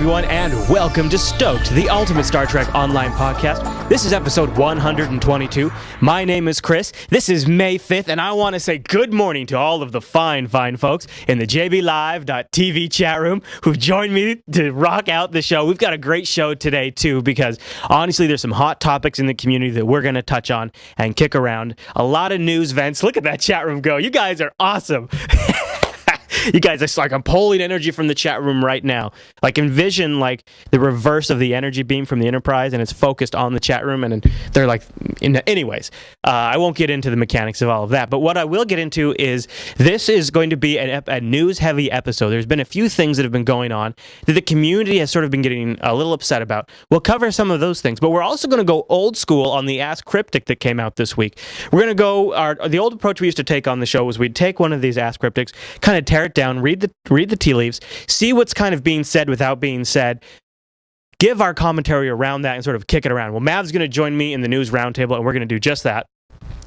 everyone, and welcome to Stoked, the ultimate Star Trek online podcast. This is episode 122. My name is Chris. This is May 5th, and I want to say good morning to all of the fine folks in the jblive.tv chat room who've joined me to rock out the show. We've got a great show today, too, because honestly, there's some hot topics in the community that we're going to touch on and kick around. A lot of news events. Look at that chat room go. You guys are awesome. You guys, it's like I'm pulling energy from the chat room right now. Like envision like the reverse of the energy beam from the Enterprise, and it's focused on the chat room, and they're like, anyways, I won't get into the mechanics of all of that, but what I will get into is this is going to be a news-heavy episode. There's been a few things that have been going on that the community has sort of been getting a little upset about. We'll cover some of those things, but we're also going to go old school on the Ask Cryptic that came out this week. We're going to go, the old approach we used to take on the show was we'd take one of these Ask Cryptics, kind of tear it down, read the tea leaves, see what's kind of being said without being said, give our commentary around that, and sort of kick it around. Well, Mav's going to join me in the news roundtable, and we're going to do just that.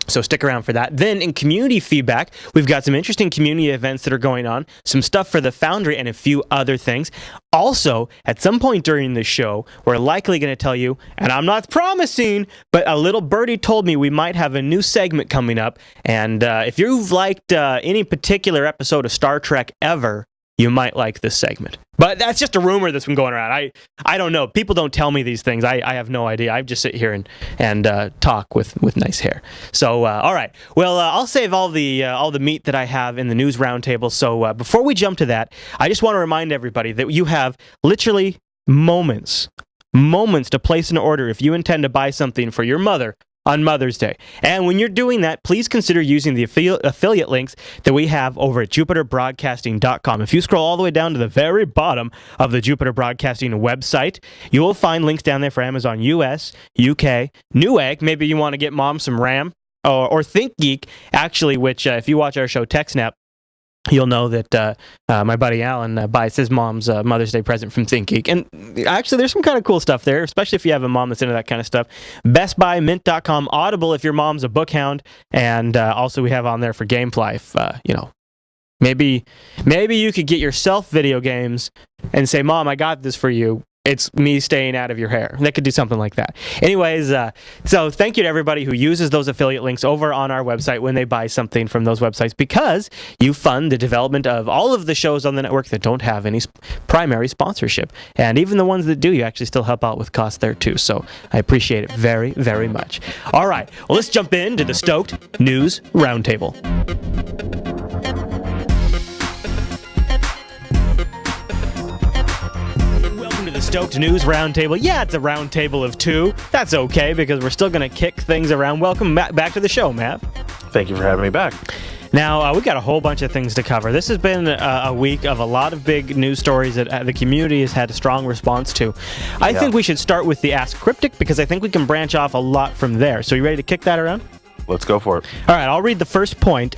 So stick around for that. Then in community feedback, we've got some interesting community events that are going on, some stuff for the Foundry, and a few other things. Also, at some point during the show, we're likely going to tell you, and I'm not promising, but a little birdie told me we might have a new segment coming up. And if you've liked any particular episode of Star Trek ever, you might like this segment. But that's just a rumor that's been going around. I don't know. People don't tell me these things. I have no idea. I just sit here and talk with nice hair. So, all right. Well, I'll save all the meat that I have in the news roundtable. So before we jump to that, I just want to remind everybody that you have literally moments to place an order if you intend to buy something for your mother on Mother's Day. And when you're doing that, please consider using the affiliate links that we have over at jupiterbroadcasting.com. If you scroll all the way down to the very bottom of the Jupiter Broadcasting website, you will find links down there for Amazon US, UK, Newegg. Maybe you want to get Mom some RAM, or ThinkGeek, actually, which if you watch our show TechSnap, you'll know that my buddy Alan buys his mom's Mother's Day present from ThinkGeek. And actually, there's some kind of cool stuff there, especially if you have a mom that's into that kind of stuff. Best Buy, Mint.com, Audible if your mom's a book hound. And also we have on there for Gamefly if, maybe you could get yourself video games and say, Mom, I got this for you. It's me staying out of your hair. They could do something like that. Anyways, so thank you to everybody who uses those affiliate links over on our website when they buy something from those websites, because you fund the development of all of the shows on the network that don't have any primary sponsorship. And even the ones that do, you actually still help out with costs there too. So I appreciate it very, very much. All right, well, let's jump into the Stoked News Roundtable. Stoked News Roundtable. Yeah, it's a roundtable of two. That's okay, because we're still going to kick things around. Welcome back to the show, Matt. Thank you for having me back. Now, we've got a whole bunch of things to cover. This has been a week of a lot of big news stories that the community has had a strong response to. I think we should start with the Ask Cryptic, because I think we can branch off a lot from there. So you ready to kick that around? Let's go for it. All right, I'll read the first point.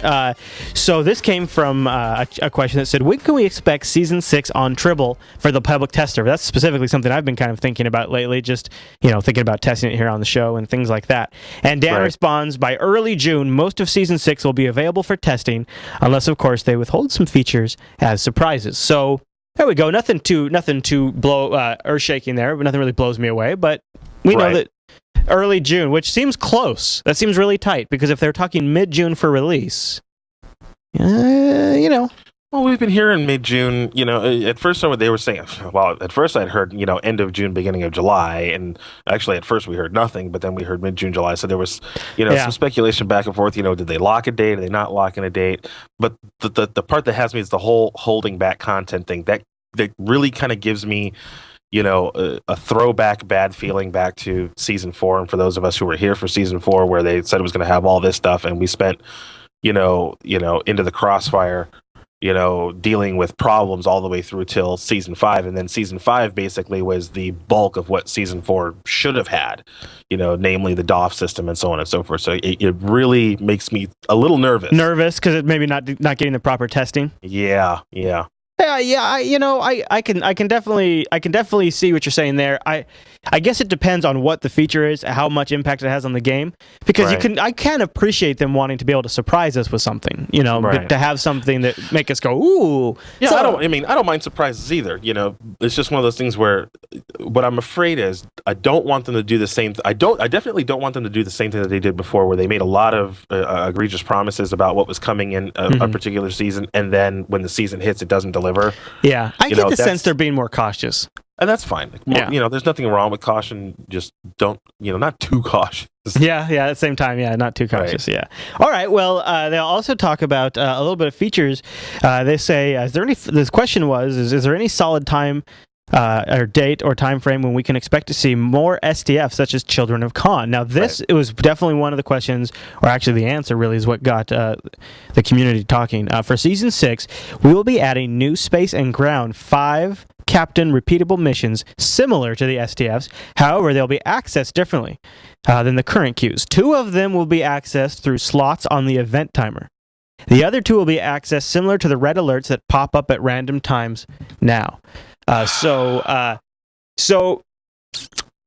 So this came from a question that said, when can we expect Season 6 on Tribble for the public tester? That's specifically something I've been kind of thinking about lately, just thinking about testing it here on the show and things like that. And Dan responds, by early June, most of Season 6 will be available for testing, unless, of course, they withhold some features as surprises. So there we go. Nothing too earth-shaking there, but nothing really blows me away. But we know that early June, which seems close. That seems really tight, because if they're talking mid-June for release, Well, we've been hearing mid-June, at first they were saying, well, at first I'd heard, end of June, beginning of July, and actually at first we heard nothing, but then we heard mid-June, July, so there was, some speculation back and forth, did they lock a date, did they not lock in a date? But the part that has me is the whole holding back content thing. That really kind of gives me a throwback bad feeling back to Season 4. And for those of us who were here for Season 4, where they said it was going to have all this stuff, and we spent, into the crossfire, dealing with problems all the way through till Season 5. And then Season 5 basically was the bulk of what Season 4 should have had, namely the DOF system and so on and so forth. So it really makes me a little nervous. Nervous because it maybe not getting the proper testing? Yeah. Yeah. I can definitely see what you're saying there. I guess it depends on what the feature is, how much impact it has on the game, because I can appreciate them wanting to be able to surprise us with something, but to have something that make us go, ooh. Yeah, I don't mind surprises either. It's just one of those things where what I'm afraid is I don't want them to do the same. I definitely don't want them to do the same thing that they did before, where they made a lot of egregious promises about what was coming in a particular season, and then when the season hits, it doesn't deliver. Yeah, I get the sense they're being more cautious. And that's fine. There's nothing wrong with caution. Just don't, not too cautious. Yeah. At the same time, not too cautious. Right. Yeah. All right. Well, they'll also talk about a little bit of features. They say, this question was, is there any solid time or date or time frame when we can expect to see more STF, such as Children of Khan? Now, it was definitely one of the questions, or actually the answer really is what got the community talking. For Season 6, we will be adding new Space and Ground 5 Captain repeatable missions similar to the STFs. However, they'll be accessed differently than the current queues. 2 of them will be accessed through slots on the event timer. The other 2 will be accessed similar to the red alerts that pop up at random times now. So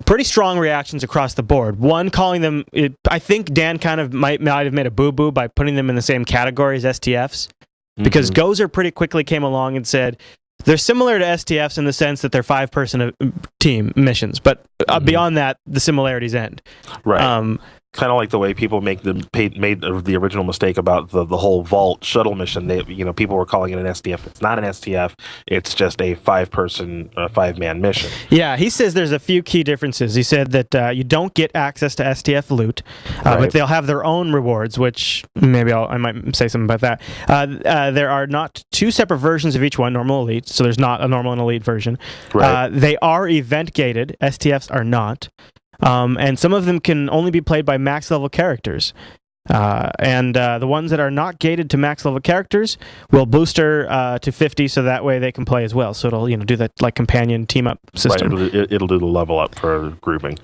pretty strong reactions across the board. One calling them, I think Dan kind of might have made a boo-boo by putting them in the same category as STFs, because Gozer pretty quickly came along and said, they're similar to STFs in the sense that they're 5-person team missions, but beyond that, the similarities end. Right. Kind of like the way people made the original mistake about the whole Vault shuttle mission. People were calling it an STF. It's not an STF. It's just a 5-person, 5-man mission. Yeah, he says there's a few key differences. He said that you don't get access to STF loot, but they'll have their own rewards, which maybe I might say something about that. There are not 2 separate versions of each one, normal, elite, so there's not a normal and elite version. Right. They are event gated. STFs are not. And some of them can only be played by max level characters. And the ones that are not gated to max level characters will booster to 50, so that way they can play as well. So it'll do that like companion team up system. Right, it'll do the level up for grouping.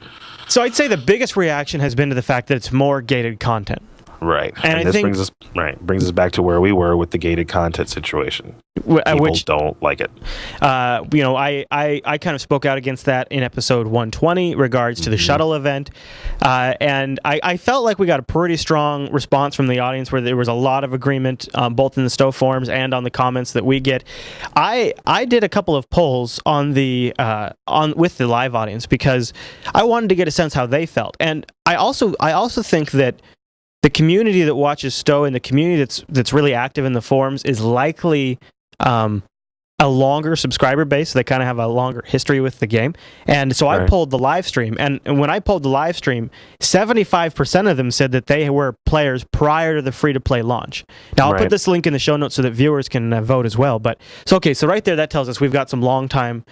So I'd say the biggest reaction has been to the fact that it's more gated content. Right, and this brings us back to where we were with the gated content situation. People don't like it. I kind of spoke out against that in episode 120 regards to the shuttle event, and I felt like we got a pretty strong response from the audience, where there was a lot of agreement, both in the Stowe forums and on the comments that we get. I did a couple of polls on with the live audience because I wanted to get a sense how they felt, and I also think that the community that watches Stowe and the community that's really active in the forums is likely a longer subscriber base. So they kind of have a longer history with the game. And so I pulled the live stream. And when I pulled the live stream, 75% of them said that they were players prior to the free-to-play launch. Now, I'll put this link in the show notes so that viewers can vote as well. But so right there, that tells us we've got some long-time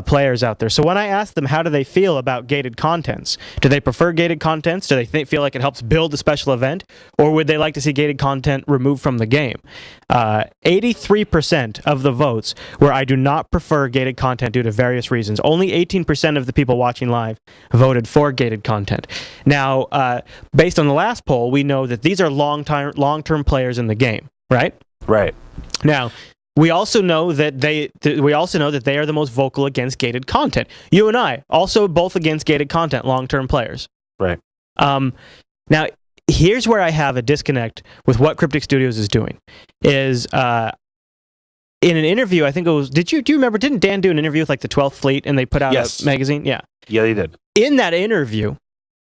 players out there. So when I asked them how do they feel about gated contents, do they prefer gated contents? Do they feel like it helps build the special event? Or would they like to see gated content removed from the game? 83% of the votes where I do not prefer gated content due to various reasons. Only 18% of the people watching live voted for gated content. Now, based on the last poll, we know that these are long-term players in the game, right? Right. Now, we also know that they are the most vocal against gated content. You and I also both against gated content, long-term players. Right. Now, here's where I have a disconnect with what Cryptic Studios is doing. In an interview, I think it was, do you remember, didn't Dan do an interview with like the 12th Fleet and they put out a magazine? Yeah. Yeah, they did. In that interview,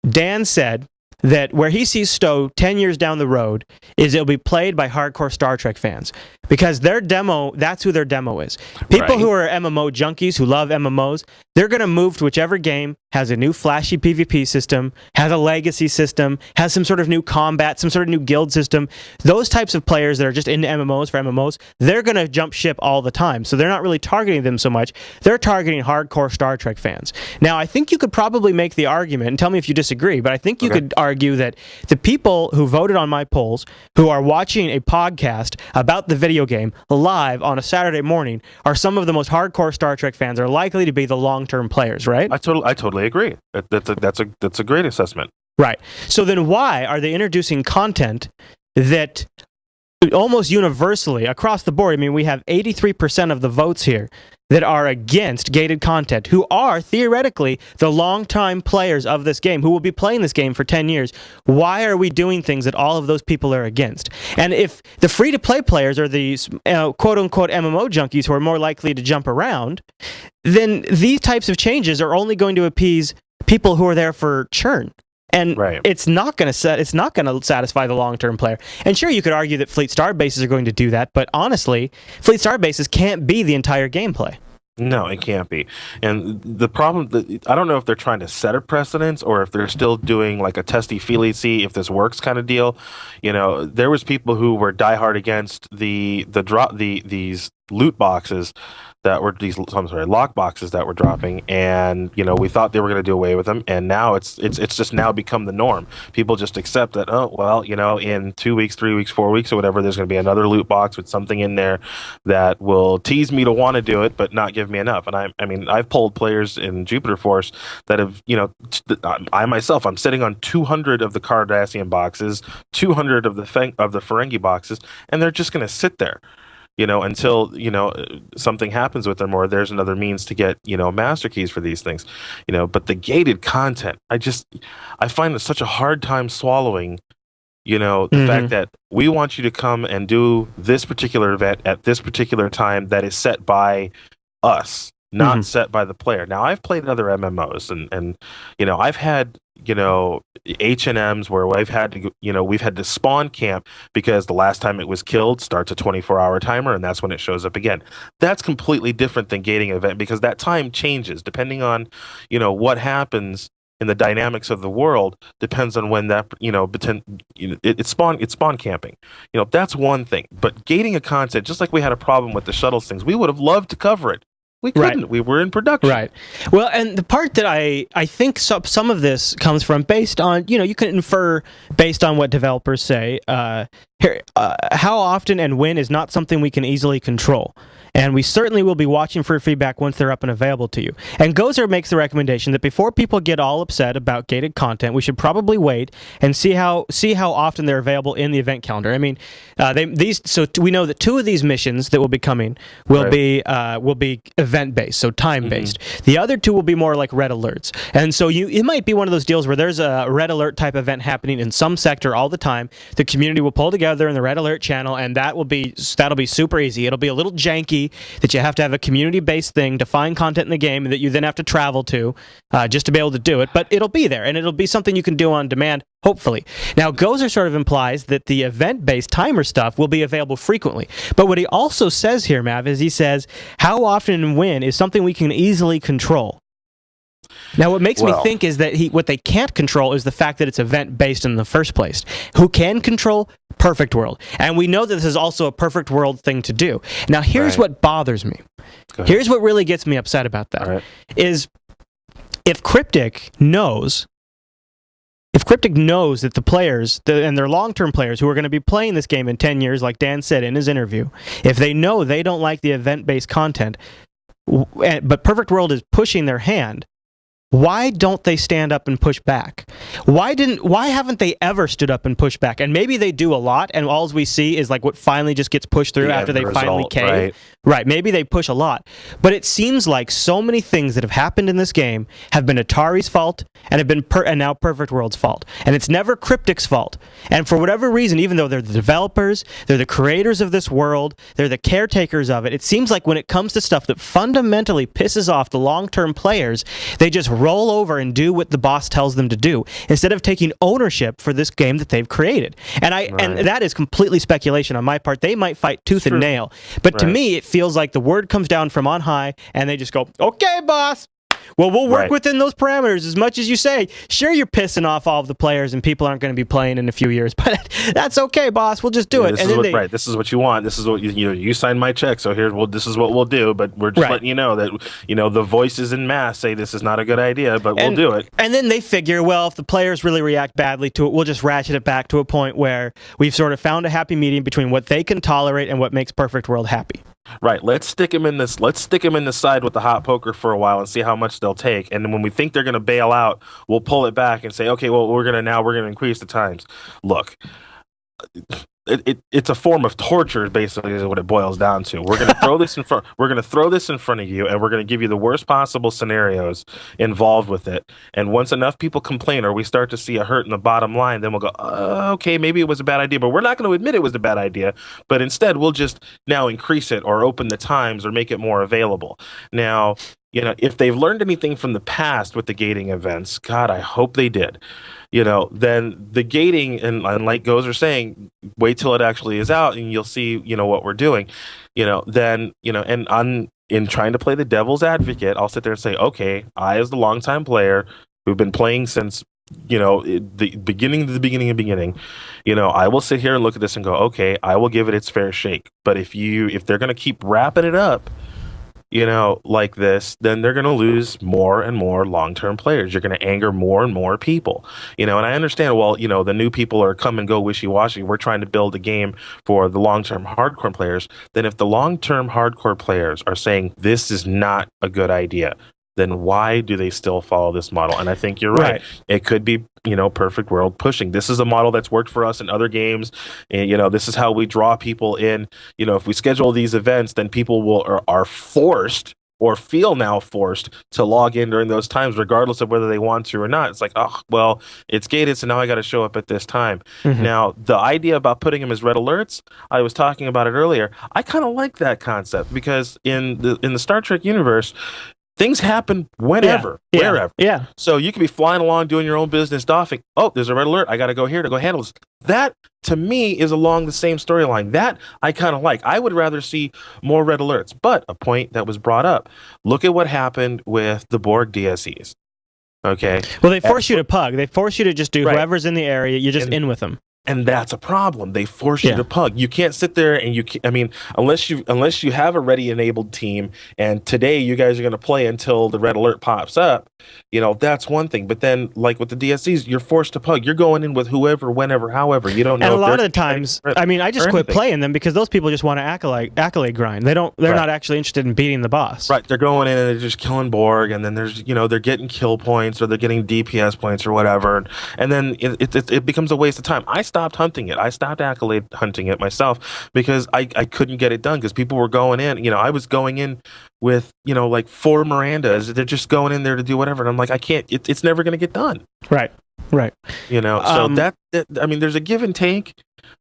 Dan said that where he sees Stowe 10 years down the road is it'll be played by hardcore Star Trek fans. Because their demo, that's who their demo is. People who are MMO junkies, who love MMOs, they're going to move to whichever game has a new flashy PvP system, has a legacy system, has some sort of new combat, some sort of new guild system. Those types of players that are just into MMOs for MMOs, they're going to jump ship all the time. So they're not really targeting them so much. They're targeting hardcore Star Trek fans. Now, I think you could probably make the argument, and tell me if you disagree, but I think you could argue that the people who voted on my polls, who are watching a podcast about the video game live on a Saturday morning, are some of the most hardcore Star Trek fans, are likely to be the long-term players, right? I totally agree. That's a great assessment. Right. So then why are they introducing content that almost universally across the board. I mean, we have 83% of the votes here that are against gated content, who are theoretically the longtime players of this game, who will be playing this game for 10 years. Why are we doing things that all of those people are against? And if the free-to-play players are the quote-unquote MMO junkies who are more likely to jump around, then these types of changes are only going to appease people who are there for churn. And it's not going to satisfy the long-term player. And sure, you could argue that Fleet Star bases are going to do that, but honestly, Fleet Star bases can't be the entire gameplay. No, it can't be. And the problem, I don't know if they're trying to set a precedence or if they're still doing like a testy-feely, see if this works kind of deal. You know, there was people who were diehard against these loot boxes that were lock boxes that were dropping, and you know, we thought they were going to do away with them, and now it's just now become the norm. People just accept that, oh well, you know, in 2 weeks, 3 weeks, 4 weeks or whatever, there's going to be another loot box with something in there that will tease me to want to do it but not give me enough. And I mean I've polled players in Jupiter Force that have, you know, I myself, I'm sitting on 200 of the Cardassian boxes, 200 of the Ferengi boxes, and they're just going to sit there, you know, until, you know, something happens with them or there's another means to get, you know, master keys for these things, you know. But the gated content, I find it such a hard time swallowing, you know, the fact that we want you to come and do this particular event at this particular time that is set by us, not set by the player. Now, I've played other MMOs and you know, I've had, you know, H&Ms where we've had to spawn camp because the last time it was killed starts a 24-hour timer, and that's when it shows up again. That's completely different than gating an event, because that time changes depending on, you know, what happens in the dynamics of the world. Depends on when that, you know, it's spawn camping. You know, that's one thing. But gating a content, just like we had a problem with the shuttles things, we would have loved to cover it. We couldn't. Right. We were in production. Right. Well, and the part that I think some of this comes from, based on, you know, you can infer based on what developers say. How often and when is not something we can easily control. And we certainly will be watching for feedback once they're up and available to you. And Gozer makes the recommendation that before people get all upset about gated content, we should probably wait and see how often they're available in the event calendar. I mean, we know that 2 of these missions that will be coming will be event based, so time based. The other 2 will be more like red alerts. And so it might be one of those deals where there's a red alert type event happening in some sector all the time. The community will pull together in the red alert channel, and that'll be super easy. It'll be a little janky that you have to have a community-based thing to find content in the game that you then have to travel to just to be able to do it. But it'll be there, and it'll be something you can do on demand, hopefully. Now, Gozer sort of implies that the event-based timer stuff will be available frequently. But what he also says here, Mav, is he says, how often and when is something we can easily control. Now, what makes me think is that what they can't control is the fact that it's event-based in the first place. Who can control? Perfect World. And we know that this is also a Perfect World thing to do. Now, here's what bothers me. Here's what really gets me upset about that. Is if Cryptic knows that the players, and their long-term players who are going to be playing this game in 10 years, like Dan said in his interview, if they know they don't like the event-based content, but Perfect World is pushing their hand, why don't they stand up and push back? Why haven't they ever stood up and pushed back? And maybe they do a lot, and all we see is like what finally just gets pushed through after they finally cave. Right, maybe they push a lot. But it seems like so many things that have happened in this game have been Atari's fault and have been and now Perfect World's fault. And it's never Cryptic's fault. And for whatever reason, even though they're the developers, they're the creators of this world, they're the caretakers of it, it seems like when it comes to stuff that fundamentally pisses off the long-term players, they just roll over and do what the boss tells them to do, instead of taking ownership for this game that they've created. And and that is completely speculation on my part. They might fight tooth and nail. But to me, it feels like the word comes down from on high, and they just go, okay, boss. Well, we'll work within those parameters as much as you say. Sure, you're pissing off all of the players, and people aren't going to be playing in a few years, but that's okay, boss. We'll just do it. This is what you want. This is what you signed my check, so this is what we'll do. But we're just letting you know that the voices in mass say this is not a good idea, but we'll do it. And then they figure, well, if the players really react badly to it, we'll just ratchet it back to a point where we've sort of found a happy medium between what they can tolerate and what makes Perfect World happy. Right. Let's stick them in the side with the hot poker for a while and see how much they'll take. And then when we think they're going to bail out, we'll pull it back and say, okay, well, we're going to increase the times. Look, it's a form of torture, basically, is what it boils down to. We're going to throw this in front. We're going to throw this in front of you, and we're going to give you the worst possible scenarios involved with it. And once enough people complain, or we start to see a hurt in the bottom line, then we'll go, okay, maybe it was a bad idea, but we're not going to admit it was a bad idea. But instead, we'll just now increase it, or open the times, or make it more available. Now, if they've learned anything from the past with the gating events, God, I hope they did. Then the gating, and like Gozer saying, wait till it actually is out, and you'll see, what we're doing. And in trying to play the devil's advocate, I'll sit there and say, okay, I, as the longtime player who've been playing since, the beginning, I will sit here and look at this and go, okay, I will give it its fair shake. But if they're going to keep wrapping it up, like this, then they're going to lose more and more long-term players. You're going to anger more and more people, and I understand, well, the new people are come and go wishy-washy. We're trying to build a game for the long-term hardcore players. Then if the long-term hardcore players are saying this is not a good idea, then why do they still follow this model? And I think you're right. It could be, Perfect World pushing. This is a model that's worked for us in other games. And, this is how we draw people in. If we schedule these events, then people are forced, or feel now forced, to log in during those times, regardless of whether they want to or not. It's like, oh, well, it's gated, so now I got to show up at this time. Mm-hmm. Now, the idea about putting them as red alerts, I was talking about it earlier. I kind of like that concept, because in the Star Trek universe, things happen whenever, wherever. Yeah. So you could be flying along, doing your own business, doffing. Oh, there's a red alert. I got to go here to go handle this. That, to me, is along the same storyline. That I kind of like. I would rather see more red alerts. But a point that was brought up, look at what happened with the Borg DSEs. Okay. Well, they force you to pug. They force you to just do whoever's in the area. You're just in with them. And that's a problem. They force you to pug. You can't sit there and unless you have a ready enabled team, and today you guys are going to play until the red alert pops up, that's one thing. But then, like with the DSCs, you're forced to pug. You're going in with whoever, whenever, however. You don't know. And a lot of the times, I just quit playing them because those people just want to accolade grind. They're not actually interested in beating the boss. Right. They're going in and they're just killing Borg, and then there's they're getting kill points, or they're getting DPS points or whatever, and then it becomes a waste of time. I stopped hunting it. I stopped accolade hunting it myself because I couldn't get it done, because people were going in. I was going in with like 4 Mirandas. They're just going in there to do whatever, and I'm like, I can't. It's never going to get done. Right. So that there's a give and take,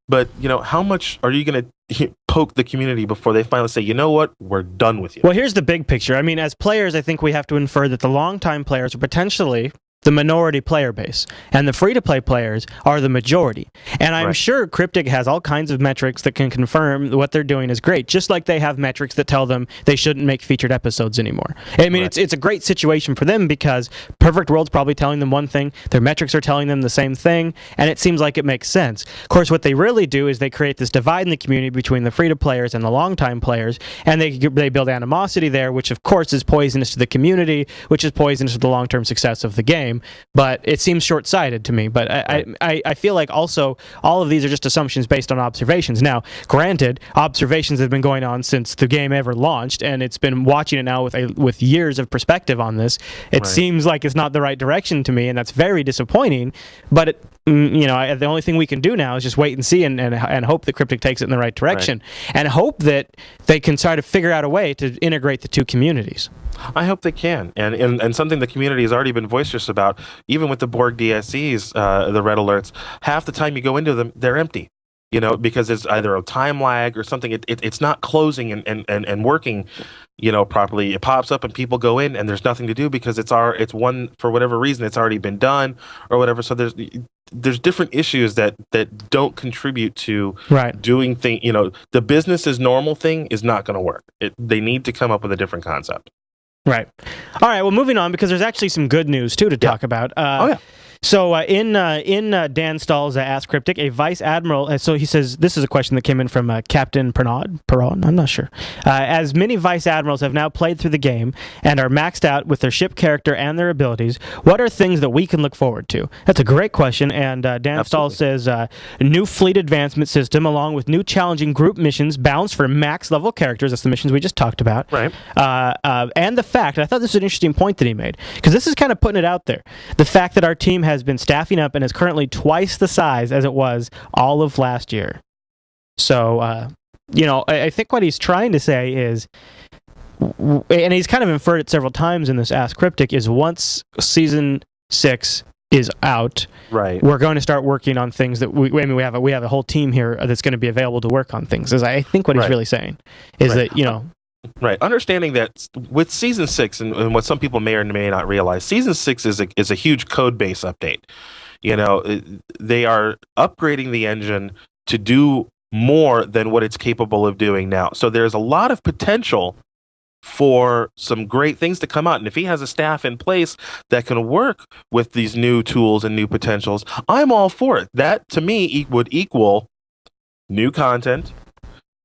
but how much are you going to poke the community before they finally say, you know what, we're done with you? Well, here's the big picture. As players, I think we have to infer that the longtime players are potentially the minority player base, and the free-to-play players are the majority. And I'm sure Cryptic has all kinds of metrics that can confirm what they're doing is great, just like they have metrics that tell them they shouldn't make featured episodes anymore. It's a great situation for them, because Perfect World's probably telling them one thing, their metrics are telling them the same thing, and it seems like it makes sense. Of course, what they really do is they create this divide in the community between the free-to-players and the long-time players, and they build animosity there, which of course is poisonous to the community, which is poisonous to the long-term success of the game. But it seems short-sighted to me. But I feel like also all of these are just assumptions based on observations. Now, granted, observations have been going on since the game ever launched, and it's been watching it now with years of perspective on this. It seems like it's not the right direction to me, and that's very disappointing. But the only thing we can do now is just wait and see, and hope that Cryptic takes it in the right direction, and hope that they can try to figure out a way to integrate the two communities. I hope they can, and something the community has already been voiceless about, even with the Borg DSCs, the red alerts. Half the time you go into them, they're empty, because it's either a time lag or something. It's not closing and working, properly. It pops up and people go in, and there's nothing to do because it's one, for whatever reason, it's already been done or whatever. So there's different issues that don't contribute to doing thing. The business as normal thing is not going to work. They need to come up with a different concept. Right. All right. Well, moving on, because there's actually some good news too to talk about. So in Dan Stahl's Ask Cryptic, a vice admiral, so he says, this is a question that came in from Captain Pernaud, I'm not sure. As many vice admirals have now played through the game and are maxed out with their ship character and their abilities, what are things that we can look forward to? That's a great question, and Dan Stahl says, new fleet advancement system along with new challenging group missions balanced for max level characters, that's the missions we just talked about, and the fact, I thought this was an interesting point that he made, because this is kind of putting it out there, the fact that our team has been staffing up and is currently twice the size as it was all of last year. So, I think what he's trying to say is, and he's kind of inferred it several times in this Ask Cryptic, is once Season 6 is out, right, we're going to start working on things that we have a whole team here that's going to be available to work on things. Is I think what he's really saying is that, Right. Understanding that with Season 6, and what some people may or may not realize, Season 6 is a huge code base update. They are upgrading the engine to do more than what it's capable of doing now. So there's a lot of potential for some great things to come out. And if he has a staff in place that can work with these new tools and new potentials, I'm all for it. That, to me, would equal new content,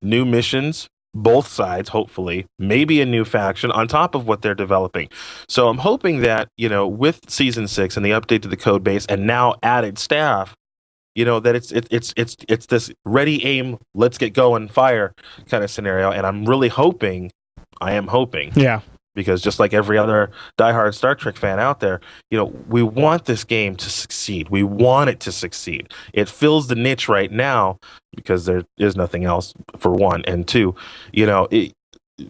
new missions, both sides, hopefully, maybe a new faction on top of what they're developing. So I'm hoping that, with Season 6 and the update to the code base and now added staff, that it's this ready, aim, let's get going, fire kind of scenario. And I am hoping, because just like every other diehard Star Trek fan out there, we want this game to succeed. We want it to succeed. It fills the niche right now because there is nothing else, for one, and two,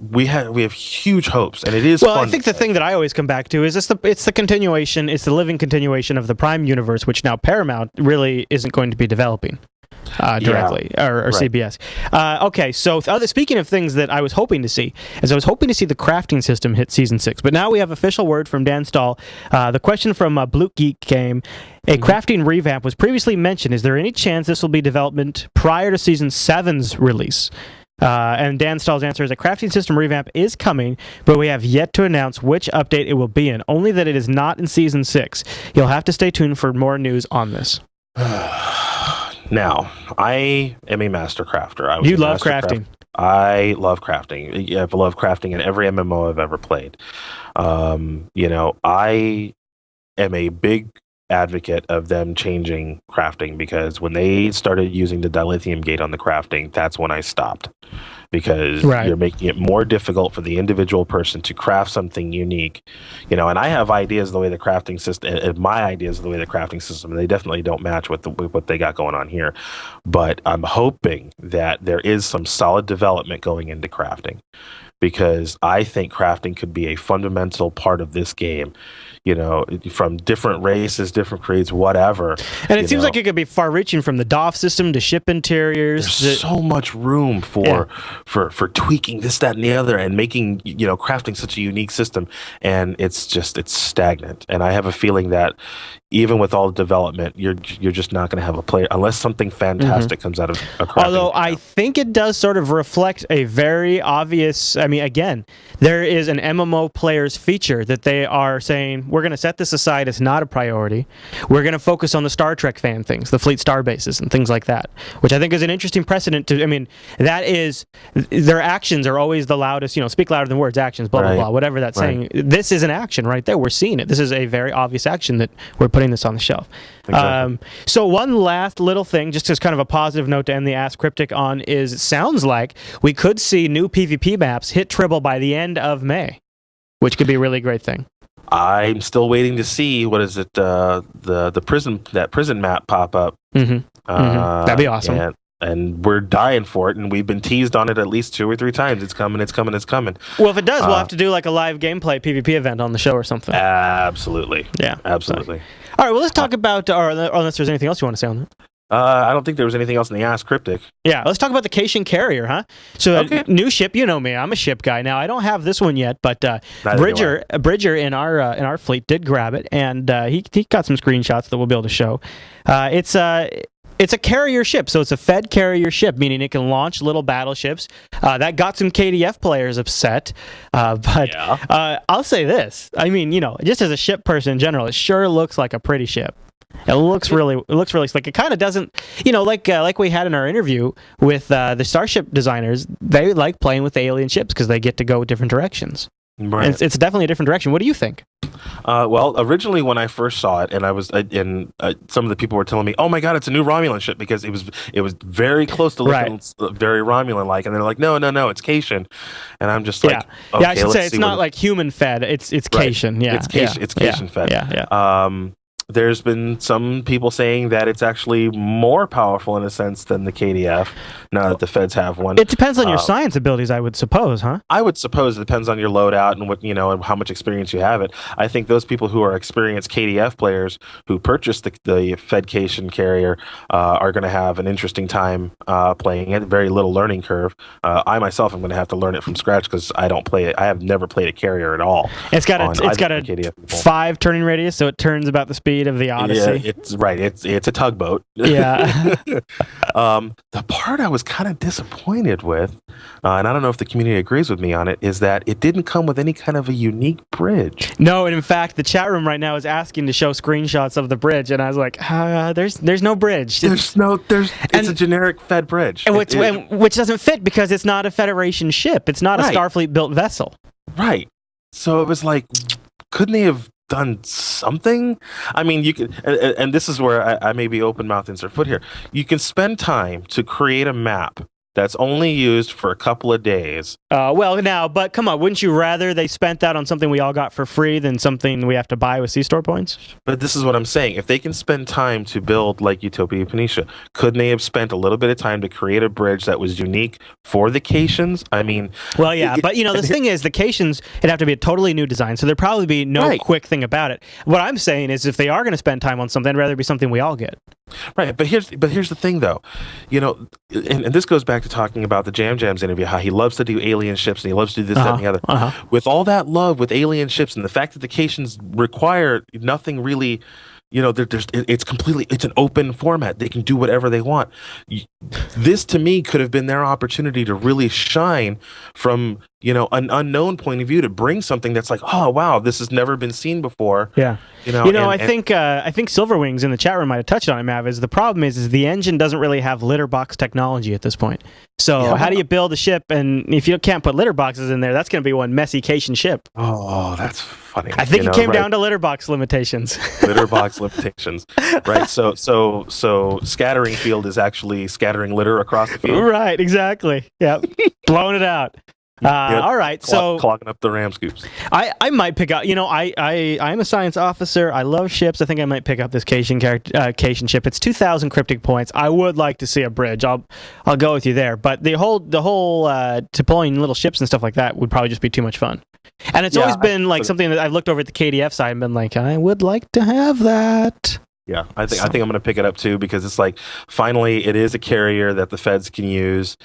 we have huge hopes, and it is fun. I think the thing that I always come back to is it's the continuation, it's the living continuation of the Prime universe, which now Paramount really isn't going to be developing directly, or right. CBS. Okay, so speaking of things that I was hoping to see, I was hoping to see the crafting system hit Season 6, but now we have official word from Dan Stahl. The question from Blue Geek came, a crafting revamp was previously mentioned. Is there any chance this will be development prior to Season 7's release? And Dan Stahl's answer is a crafting system revamp is coming, but we have yet to announce which update it will be in, only that it is not in Season 6. You'll have to stay tuned for more news on this. Now, I am a master crafter. You love crafting. I love crafting. I've loved crafting in every MMO I've ever played. I am a big advocate of them changing crafting, because when they started using the dilithium gate on the crafting, that's when I stopped, because you're making it more difficult for the individual person to craft something unique, and I have ideas of the way the crafting system, my ideas of the way the crafting system, and they definitely don't match with what they got going on here, but I'm hoping that there is some solid development going into crafting, because I think crafting could be a fundamental part of this game. From different races, different creeds, whatever. And it seems like it could be far-reaching, from the DOF system to ship interiors. There's so much room for tweaking this, that, and the other, and making crafting such a unique system. And it's stagnant. And I have a feeling that even with all the development, you're just not going to have a player unless something fantastic comes out of a crafting. Although I think it does sort of reflect a very obvious. I mean, again, there is an MMO player's feature that they are saying, we're going to set this aside. It's not a priority. We're going to focus on the Star Trek fan things, the fleet star bases and things like that, which I think is an interesting precedent to, that is, their actions are always the loudest, speak louder than words, actions, blah, blah, blah, whatever that's saying. This is an action right there. We're seeing it. This is a very obvious action that we're putting this on the shelf. Exactly. So one last little thing, just as kind of a positive note to end the Ask Cryptic on, is it sounds like we could see new PvP maps hit Tribble by the end of May, which could be a really great thing. I'm still waiting to see the prison map pop up. That'd be awesome. And we're dying for it, and we've been teased on it at least 2 or 3 times. It's coming, it's coming, it's coming. Well, if it does, we'll have to do like a live gameplay PvP event on the show or something. Absolutely. Yeah. Absolutely. All right, well, let's talk about, or unless there's anything else you want to say on that. I don't think there was anything else in the Ask Cryptic. Yeah, let's talk about the Cation Carrier, huh? So, new ship, you know me, I'm a ship guy. Now, I don't have this one yet, but Bridger in our fleet did grab it, and he got some screenshots that we'll be able to show. It's a carrier ship, so it's a fed carrier ship, meaning it can launch little battleships. That got some KDF players upset, but I'll say this. Just as a ship person in general, it sure looks like a pretty ship. It looks really slick. It kind of doesn't, like we had in our interview with the Starship designers. They like playing with the alien ships because they get to go different directions. Right. And it's definitely a different direction. What do you think? Well, originally when I first saw it, and I was, some of the people were telling me, "Oh my God, it's a new Romulan ship," because it was very close to looking very Romulan-like, and they're like, "No, it's Cation," and I'm just like, okay, I should say it's not like human fed. It's Cation. Yeah, it's Cation fed. Yeah. there's been some people saying that it's actually more powerful in a sense than the KDF, now that the feds have one. It depends on your science abilities, I would suppose, huh? I would suppose it depends on your loadout and what, and how much experience you have it. I think those people who are experienced KDF players who purchase the Fedcation carrier are going to have an interesting time playing it. Very little learning curve. I myself am going to have to learn it from scratch because I don't play it. I have never played a carrier at all. It's got a 5 turning radius, so it turns about the speed of the Odyssey. Yeah, it's right. It's a tugboat. Yeah. The part I was kind of disappointed with, and I don't know if the community agrees with me on it, is that it didn't come with any kind of a unique bridge. No, and in fact, the chat room right now is asking to show screenshots of the bridge, and I was like, there's no bridge. It's a generic Fed bridge, which doesn't fit because it's not a Federation ship. It's not a Starfleet built vessel. Right. So it was like, couldn't they have done something? I mean, you could, and this is where I may be open mouth insert foot here. You can spend time to create a map that's only used for a couple of days. But come on, wouldn't you rather they spent that on something we all got for free than something we have to buy with C-Store points? But this is what I'm saying. If they can spend time to build like Utopia Phoenicia, couldn't they have spent a little bit of time to create a bridge that was unique for the Cations? I mean... Well, yeah, but the thing is, the Cations, it'd have to be a totally new design, so there'd probably be no quick thing about it. What I'm saying is if they are going to spend time on something, I'd rather it be something we all get. Right, but here's the thing, though. And this goes back to talking about the Jam Jams interview, how he loves to do alien ships and he loves to do this, that, and the other. With all that love with alien ships and the fact that the Cations require nothing really, it's an open format. They can do whatever they want. This, to me, could have been their opportunity to really shine from, an unknown point of view, to bring something that's like, oh, wow, this has never been seen before. Yeah. I think Silverwings in the chat room might have touched on it, Mav, is the problem is the engine doesn't really have litter box technology at this point. So how do you build a ship, and if you can't put litter boxes in there, that's going to be one messy Cation ship. Oh, that's funny. I think it came down to litter box limitations. Litter box limitations. Right. So scattering field is actually scattering litter across the field. Right, exactly. Yep. Blowing it out. All right, so clogging up the ram scoops. I might pick up. I'm a science officer. I love ships. I think I might pick up this Cation ship. It's 2,000 cryptic points. I would like to see a bridge. I'll go with you there. But the whole deploying little ships and stuff like that would probably just be too much fun. And it's always been something that I've looked over at the KDF side and been like, I would like to have that. Yeah, I think I'm going to pick it up too, because it's like, finally it is a carrier that the feds can use,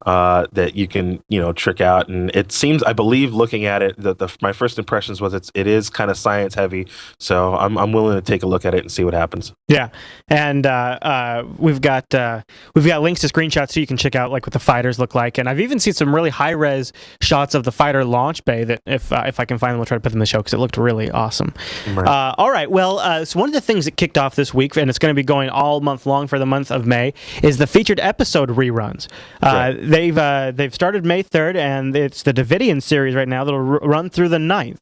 that you can trick out, and it seems, I believe, looking at it, that my first impressions was it is kind of science heavy, so I'm willing to take a look at it and see what happens. Yeah, and we've got links to screenshots so you can check out what the fighters look like, and I've even seen some really high res shots of the fighter launch bay that if I can find them, I'll try to put them in the show because it looked really awesome. Right. All right, well, so one of the things that kicked off this week, and it's going to be going all month long for the month of May, is the featured episode reruns. They've started May 3rd, and it's the Davidian series right now that'll run through the 9th.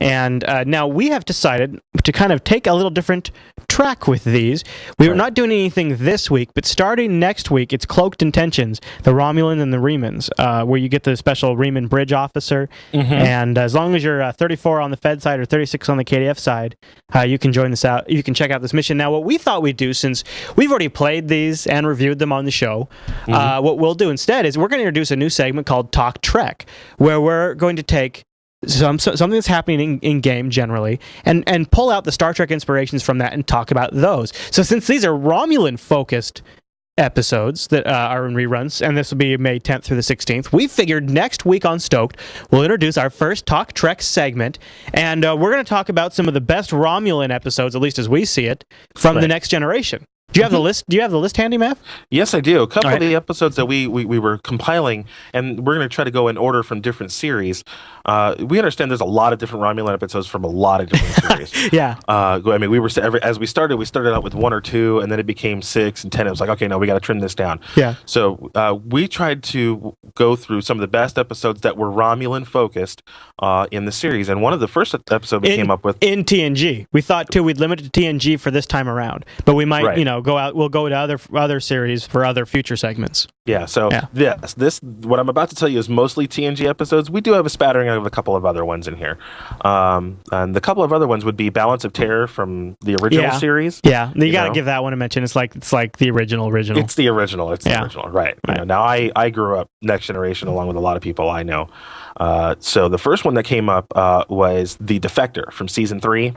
And now we have decided to kind of take a little different track with these. We're not doing anything this week, but starting next week, it's Cloaked Intentions, the Romulan and the Remans, where you get the special Reman bridge officer. Mm-hmm. And as long as you're 34 on the Fed side or 36 on the KDF side, you can join this out. You can check out this mission. Now, what we thought we'd do, since we've already played these and reviewed them on the show, what we'll do instead is we're going to introduce a new segment called Talk Trek, where we're going to take something that's happening in game generally, and pull out the Star Trek inspirations from that and talk about those. So since these are Romulan focused episodes that are in reruns, and this will be May 10th through the 16th, we figured next week on Stoked we'll introduce our first Talk Trek segment, and we're going to talk about some of the best Romulan episodes, at least as we see it, from the Next Generation. Do you have the list? Do you have the list handy, Matt? Yes, I do. A couple of the episodes that we were compiling, and we're going to try to go in order from different series. We understand there's a lot of different Romulan episodes from a lot of different series. Yeah. I mean, as we started out with 1 or 2, and then it became 6 and 10. It was like, okay, no, we got to trim this down. Yeah. So we tried to go through some of the best episodes that were Romulan focused in the series, and one of the first episodes we came up with in TNG. We thought too we'd limit it to TNG for this time around, but we might, go out. We'll go to other series for other future segments. Yeah. So this what I'm about to tell you is mostly TNG episodes. We do have a spattering of a couple of other ones in here, and the couple of other ones would be Balance of Terror from the original series. Yeah, you got to give that one a mention. It's like the original. It's the original. It's the original, right? You know, now I grew up Next Generation along with a lot of people I know. So the first one that came up was The Defector from season 3.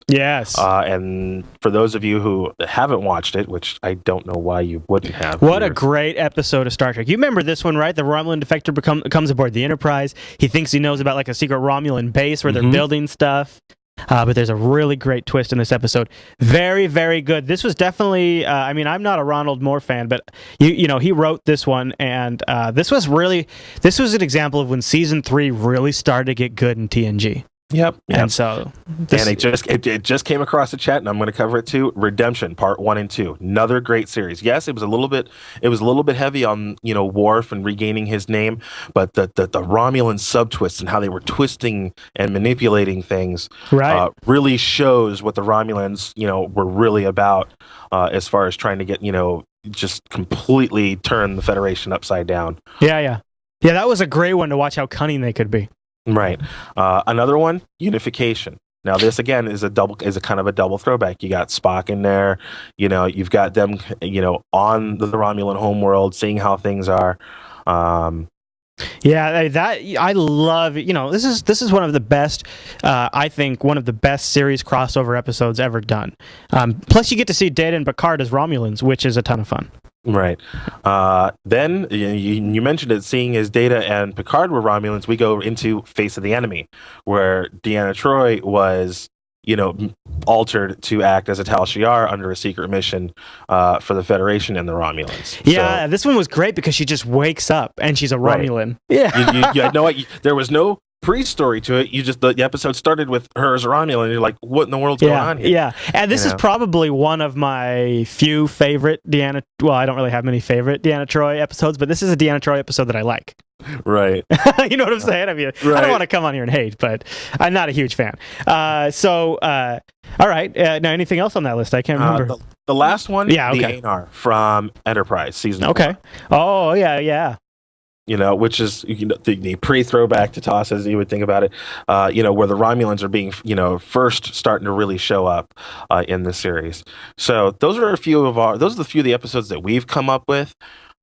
Yes. And for those of you who haven't watched it, which I don't know why you wouldn't have. What a great episode of Star Trek. You remember this one, right? The Romulan defector comes aboard the Enterprise. He thinks he knows about like a secret Romulan base where they're building stuff. But there's a really great twist in this episode. Very, very good. This was definitely, I mean, I'm not a Ronald Moore fan, but you know, he wrote this one, and this was an example of when season 3 really started to get good in TNG. Yep. And so it just came across the chat, and I'm going to cover it too. Redemption Part 1 and 2, another great series. Yes, it was a little bit heavy on, you know, Worf and regaining his name, but the Romulan subtwists and how they were twisting and manipulating things really shows what the Romulans, you know, were really about as far as trying to get, you know, just completely turn the Federation upside down. Yeah, that was a great one to watch how cunning they could be. Right. Another one, Unification. Now, this again is a kind of a double throwback. You got Spock in there. You know, you've got them, you know, on the Romulan homeworld, seeing how things are. Yeah, that I love. You know, this is one of the best. I think one of the best series crossover episodes ever done. Plus, you get to see Data and Picard as Romulans, which is a ton of fun. Right. Then you mentioned it, seeing as Data and Picard were Romulans, we go into Face of the Enemy, where Deanna Troi was, you know, altered to act as a Tal Shiar under a secret mission for the Federation and the Romulans. Yeah, this one was great because she just wakes up and she's a Romulan. Right. Yeah. you know what? There was no pre-story to it. You just the episode started with her as a Romulan, and you're like, what in the world's going on here? Yeah, and this is probably one of my few favorite Deanna. Well, I don't really have many favorite Deanna Troi episodes, but this is a Deanna Troi episode that I like. Right. You know what I'm saying? I mean, I don't want to come on here and hate, but I'm not a huge fan. All right. Now, anything else on that list? I can't remember. The last one, the Aenar from Enterprise season 4. Okay. Oh, yeah. You know, which is, you know, the pre-throwback to TOS, as you would think about it, you know, where the Romulans are being, you know, first starting to really show up in the series. So those are the few of the episodes that we've come up with.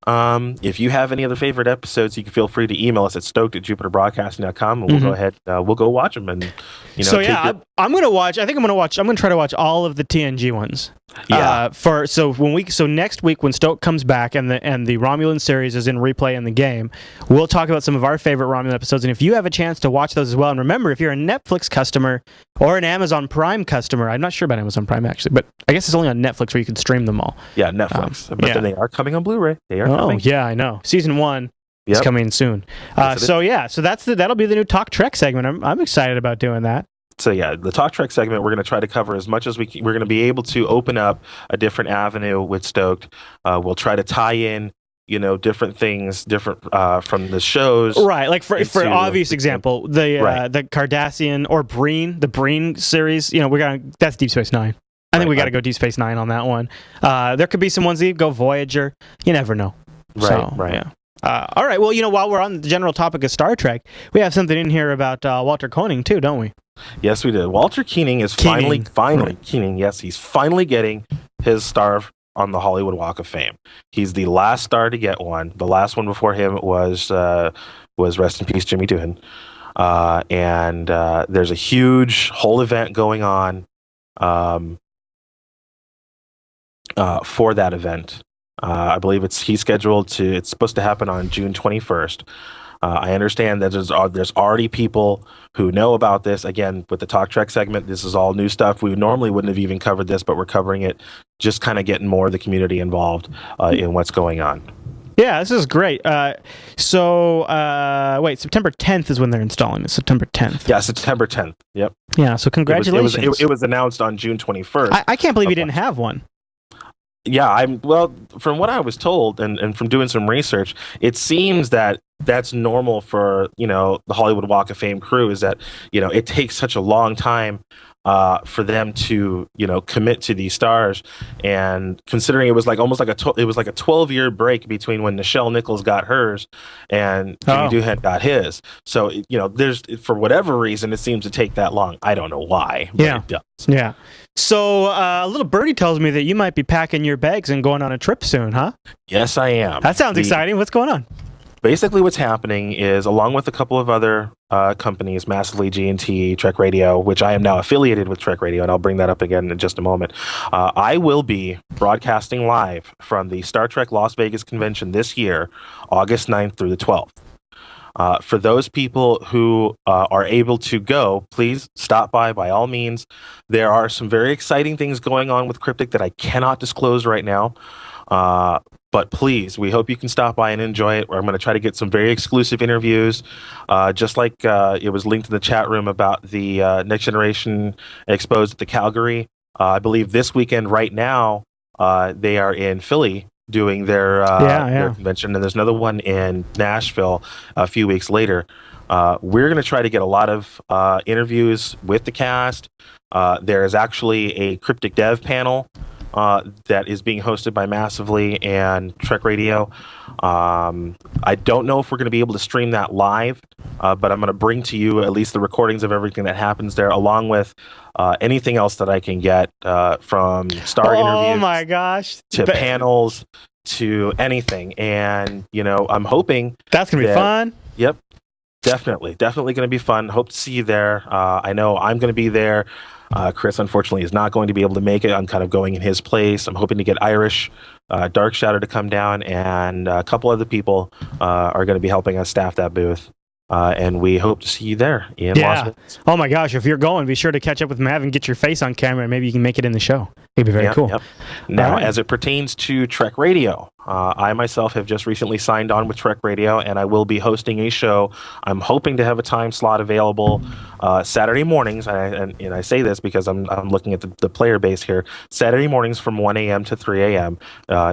If you have any other favorite episodes, you can feel free to email us at STOked@JupiterBroadcasting.com, and we'll go ahead, we'll go watch them. And, you know, so yeah, I'm going to try to watch all of the TNG ones. Yeah. So next week when Stoke comes back and the Romulan series is in replay in the game, we'll talk about some of our favorite Romulan episodes. And if you have a chance to watch those as well, and remember, if you're a Netflix customer or an Amazon Prime customer, I'm not sure about Amazon Prime actually, but I guess it's only on Netflix where you can stream them all. Yeah, Netflix. But then they are coming on Blu-ray. They are coming. Yeah, I know. Season 1 is coming soon. So that'll be the new Talk Trek segment. I'm excited about doing that. So yeah, the Talk Trek segment, we're going to try to cover as much as we can. We're going to be able to open up a different avenue with Stoked. We'll try to tie in, you know, different things, from the shows. Right, like for obvious example, the Cardassian or the Breen series. You know, that's Deep Space Nine. I think we got to go Deep Space Nine on that one. There could be some ones that go Voyager. You never know. Right. Yeah. All right. Well, you know, while we're on the general topic of Star Trek, we have something in here about Walter Koenig too, don't we? Yes, we did. Walter Koenig is finally Koenig. Yes, he's finally getting his star on the Hollywood Walk of Fame. He's the last star to get one. The last one before him was rest in peace, Jimmy Doohan. And there's a huge whole event going on for that event. I believe it's supposed to happen on June 21st. I understand that there's already people who know about this. Again, with the Talk Trek segment, this is all new stuff. We normally wouldn't have even covered this, but we're covering it, just kind of getting more of the community involved in what's going on. Yeah, this is great. September 10th is when they're installing it. September 10th. Yeah, September 10th. Yep. Yeah, so congratulations. It was announced on June 21st. I can't believe you didn't have one. Yeah, from what I was told and from doing some research, it seems that that's normal for, you know, the Hollywood Walk of Fame crew, is that, you know, it takes such a long time for them to commit to these stars, and considering it was like almost like a 12-year break between when Nichelle Nichols got hers and Jimmy Doohan got his. So there's, for whatever reason, it seems to take that long. I don't know why, but it does. Yeah. So a little birdie tells me that you might be packing your bags and going on a trip soon, huh? Yes, I am. That sounds exciting. What's going on? Basically, what's happening is, along with a couple of other companies, Massively, G&T, Trek Radio, which I am now affiliated with Trek Radio, and I'll bring that up again in just a moment, I will be broadcasting live from the Star Trek Las Vegas convention this year, August 9th through the 12th. For those people who are able to go, please stop by all means. There are some very exciting things going on with Cryptic that I cannot disclose right now. But please, we hope you can stop by and enjoy it. I'm going to try to get some very exclusive interviews, just like it was linked in the chat room about the Next Generation Exposed at the Calgary. I believe this weekend right now, they are in Philly doing their convention, and there's another one in Nashville a few weeks later. We're going to try to get a lot of interviews with the cast. There is actually a Cryptic Dev panel that is being hosted by Massively and Trek Radio. I don't know if we're going to be able to stream that live, but I'm going to bring to you at least the recordings of everything that happens there, along with anything else that I can get from star interviews. Oh my gosh! To panels, to anything, and I'm hoping that's going to be fun. Yep. Definitely going to be fun. Hope to see you there. I know I'm going to be there. Chris, unfortunately, is not going to be able to make it. I'm kind of going in his place. I'm hoping to get Irish, Dark Shadow to come down, and a couple other people are going to be helping us staff that booth. And we hope to see you there in Las Vegas. Oh my gosh, if you're going, be sure to catch up with Mav and get your face on camera, and maybe you can make it in the show. It'd be very cool. Yep. Now, as it pertains to Trek Radio, I myself have just recently signed on with Trek Radio, and I will be hosting a show. I'm hoping to have a time slot available Saturday mornings, and I say this because I'm looking at the player base here. Saturday mornings from 1 a.m. to 3 a.m.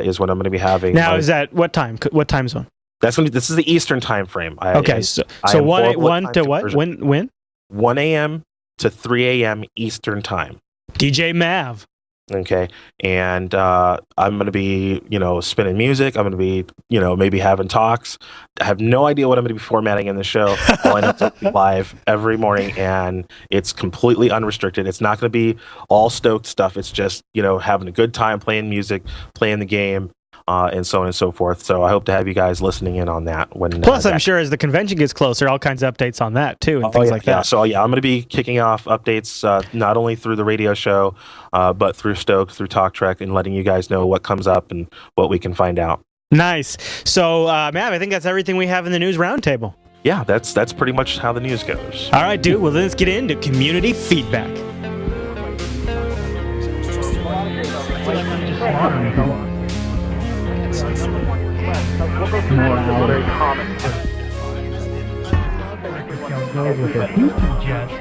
Is when I'm going to a.m. Now, is that what time? What time zone? This is the Eastern time frame. So 1 to what? When? 1 a.m. to 3 a.m. Eastern time. DJ Mav. Okay, and I'm going to be, spinning music. I'm going to be, maybe having talks. I have no idea what I'm going to be formatting in the show. All I know is it's live every morning, and it's completely unrestricted. It's not going to be all stoked stuff. It's just, having a good time, playing music, playing the game, and so on and so forth. So I hope to have you guys listening in on that. Plus, I'm sure as the convention gets closer, all kinds of updates on that too, and things like that. So I'm going to be kicking off updates not only through the radio show, but through STOked, through Talk Trek, and letting you guys know what comes up and what we can find out. Nice. So, Mav, I think that's everything we have in the news roundtable. Yeah, that's pretty much how the news goes. All right, dude. Well, let's get into community feedback. Very common. With the Houston Jets,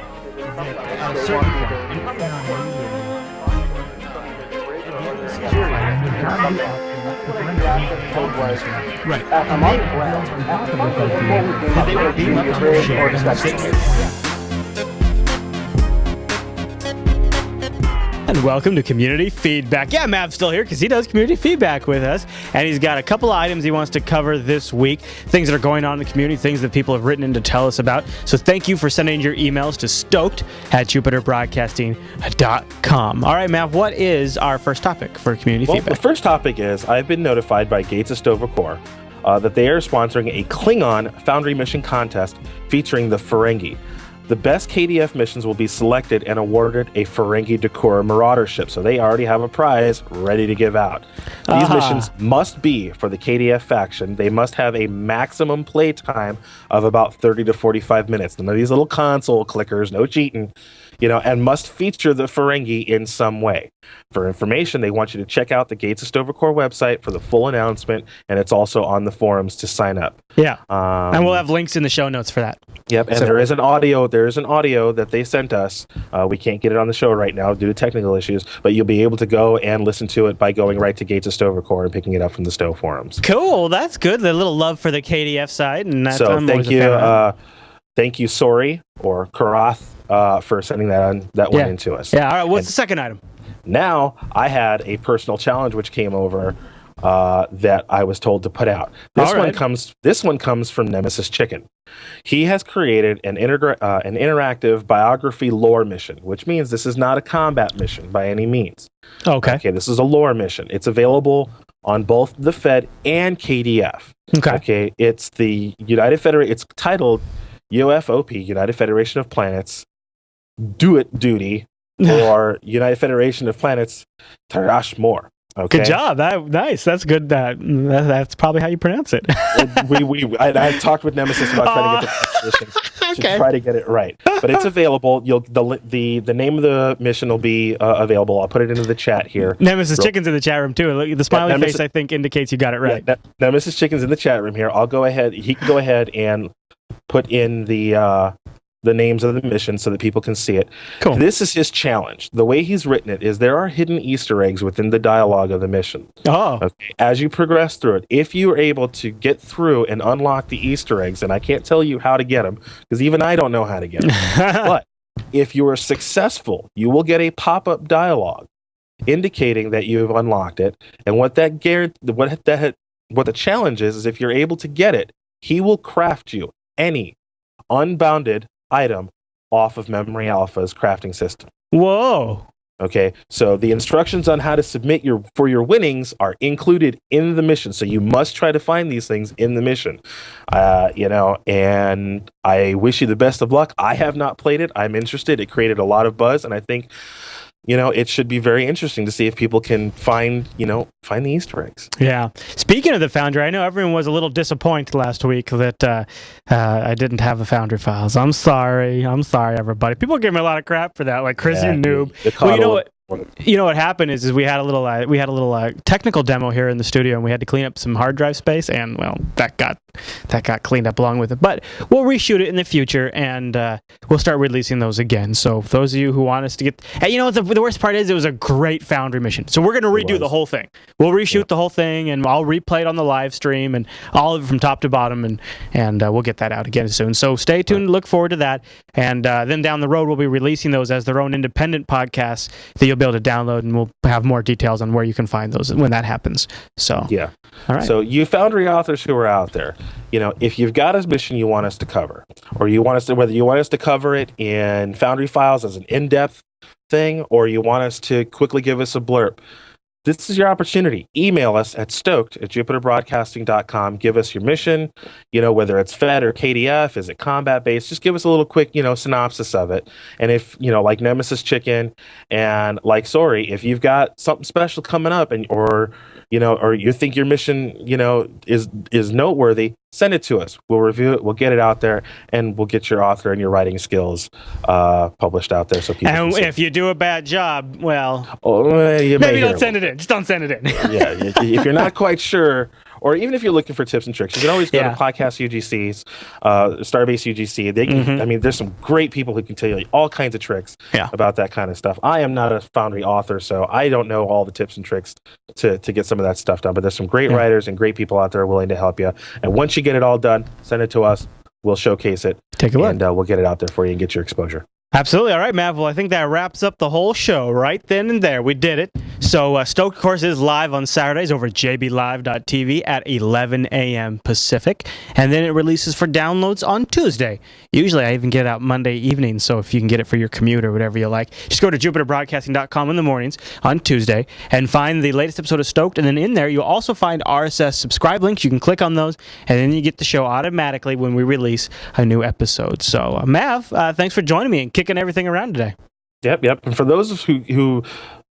And welcome to Community Feedback. Yeah, Mav's still here because he does Community Feedback with us. And he's got a couple of items he wants to cover this week. Things that are going on in the community, things that people have written in to tell us about. So thank you for sending your emails to stoked@jupiterbroadcasting.com. All right, Mav, what is our first topic for Community Feedback? The first topic is I've been notified by Gates of Tovacor that they are sponsoring a Klingon Foundry mission contest featuring the Ferengi. The best KDF missions will be selected and awarded a Ferengi Dakura Marauder ship. So they already have a prize ready to give out. These missions must be for the KDF faction. They must have a maximum play time of about 30 to 45 minutes. None of these little console clickers, no cheating, and must feature the Ferengi in some way. For information, they want you to check out the Gates of Tovacor website for the full announcement, and it's also on the forums to sign up. Yeah, and we'll have links in the show notes for that. Yep, and there is an audio that they sent us. We can't get it on the show right now due to technical issues, but you'll be able to go and listen to it by going right to Gates of Tovacor and picking it up from the Stowe forums. Cool, that's good. The little love for the KDF side, and that's so thank you. thank you, Sori or Karath, for sending that one in to us. Yeah. All right. What's the second item? Now, I had a personal challenge which came over that I was told to put out. This one comes from Nemesis Chicken. He has created an interactive biography lore mission, which means this is not a combat mission by any means. Okay. This is a lore mission. It's available on both the Fed and KDF. Okay. It's the It's titled UFOP, United Federation of Planets, Do It Duty, or United Federation of Planets, Tarash More. Okay. Good job. Nice. That's good. That's probably how you pronounce it. I talked with Nemesis about trying to get the pronunciation to try to get it right. But it's available. The name of the mission will be available. I'll put it into the chat here. Nemesis Chicken's in the chat room too. Look, the smiley face I think indicates you got it right. Nemesis Chicken's in the chat room here. I'll go ahead. He can go ahead and put in the names of the mission so that people can see it. Cool. This is his challenge. The way he's written it is there are hidden Easter eggs within the dialogue of the mission. Oh. Okay. As you progress through it, if you are able to get through and unlock the Easter eggs, and I can't tell you how to get them because even I don't know how to get them, but if you are successful, you will get a pop-up dialogue indicating that you have unlocked it. And what the challenge is if you're able to get it, he will craft you any unbounded item off of Memory Alpha's crafting system. Whoa. Okay, so the instructions on how to submit for your winnings are included in the mission. So you must try to find these things in the mission. And I wish you the best of luck. I have not played it. I'm interested. It created a lot of buzz, and I think it should be very interesting to see if people can find the Easter eggs. Yeah. Speaking of the Foundry, I know everyone was a little disappointed last week that I didn't have the Foundry files. I'm sorry, everybody. People give me a lot of crap for that. Like, Chris, you noob. Well, you know what happened is we had a little technical demo here in the studio, and we had to clean up some hard drive space, and well, that got cleaned up along with it. But we'll reshoot it in the future, and we'll start releasing those again. So for those of you who want us to get, the worst part is it was a great Foundry mission. So we're going to redo the whole thing. We'll reshoot the whole thing, and I'll replay it on the live stream and all of it from top to bottom, and we'll get that out again soon. So stay tuned. Look forward to that, and then down the road we'll be releasing those as their own independent podcasts that you'll be able to download, and we'll have more details on where you can find those when that happens. So yeah. All right. So you Foundry authors who are out there, if you've got a mission you want us to cover, or whether you want us to cover it in Foundry files as an in-depth thing, or you want us to quickly give us a blurb, this is your opportunity. Email us at STOked@JupiterBroadcasting.com. Give us your mission, whether it's Fed or KDF, is it combat based? Just give us a little quick, synopsis of it. And if, like Nemesis Chicken and like Sori, if you've got something special coming up or you think your mission, is noteworthy, send it to us. We'll review it. We'll get it out there, and we'll get your author and your writing skills published out there so people. And if you do a bad job, well, maybe don't send it in. Just don't send it in. Yeah, if you're not quite sure, or even if you're looking for tips and tricks, you can always go to Podcast UGC's, Starbase UGC. There's some great people who can tell you all kinds of tricks about that kind of stuff. I am not a Foundry author, so I don't know all the tips and tricks to get some of that stuff done. But there's some great writers and great people out there willing to help you. And once you get it all done, send it to us. We'll showcase it. Take a look. And we'll get it out there for you and get your exposure. Absolutely. All right, Matt. Well, I think that wraps up the whole show right then and there. We did it. So Stoked, of course, is live on Saturdays over at jblive.tv at 11 a.m. Pacific. And then it releases for downloads on Tuesday. Usually I even get it out Monday evening, so if you can get it for your commute or whatever you like, just go to jupiterbroadcasting.com in the mornings on Tuesday and find the latest episode of Stoked. And then in there, you'll also find RSS subscribe links. You can click on those, and then you get the show automatically when we release a new episode. So, Mav, thanks for joining me and kicking everything around today. Yep. And for those who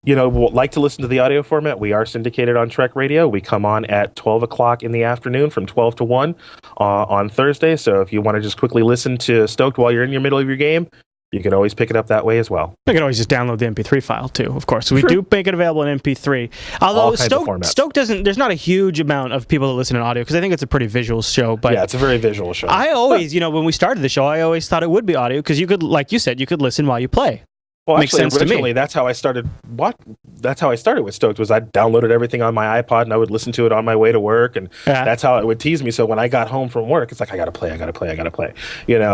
like to listen to the audio format, we are syndicated on Trek Radio. We come on at 12 o'clock in the afternoon from 12 to 1 on Thursday. So if you want to just quickly listen to Stoked while you're in your middle of your game, you can always pick it up that way as well. You can always just download the MP3 file too, of course. So we do make it available in MP3. Although Stoked doesn't, there's not a huge amount of people that listen in audio because I think it's a pretty visual show. But yeah, it's a very visual show. I always, when we started the show, I always thought it would be audio because you could, like you said, you could listen while you play. Well, Makes actually, sense to me. originally, that's how I started. That's how I started with Stoked. Was I downloaded everything on my iPod and I would listen to it on my way to work, and that's how it would tease me. So when I got home from work, it's like I gotta play.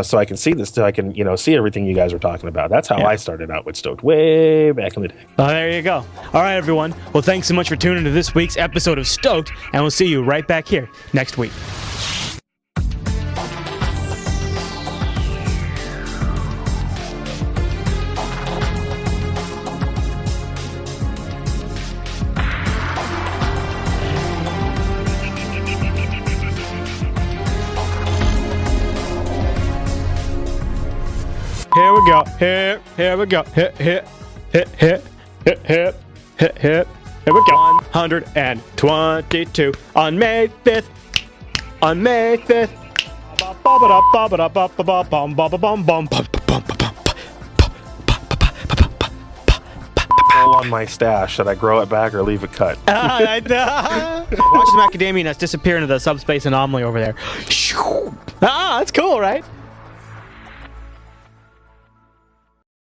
So I can see this. So I can see everything you guys were talking about. That's how I started out with Stoked way back in the day. Oh, there you go. All right, everyone. Well, thanks so much for tuning to this week's episode of Stoked, and we'll see you right back here next week. Here we go. Here we go. Here we go. 122 on May 5th. On May 5th. Pull on my stash. Should I grow it back or leave it cut? Watch some macadamia nuts disappear into the subspace anomaly over there. That's cool, right?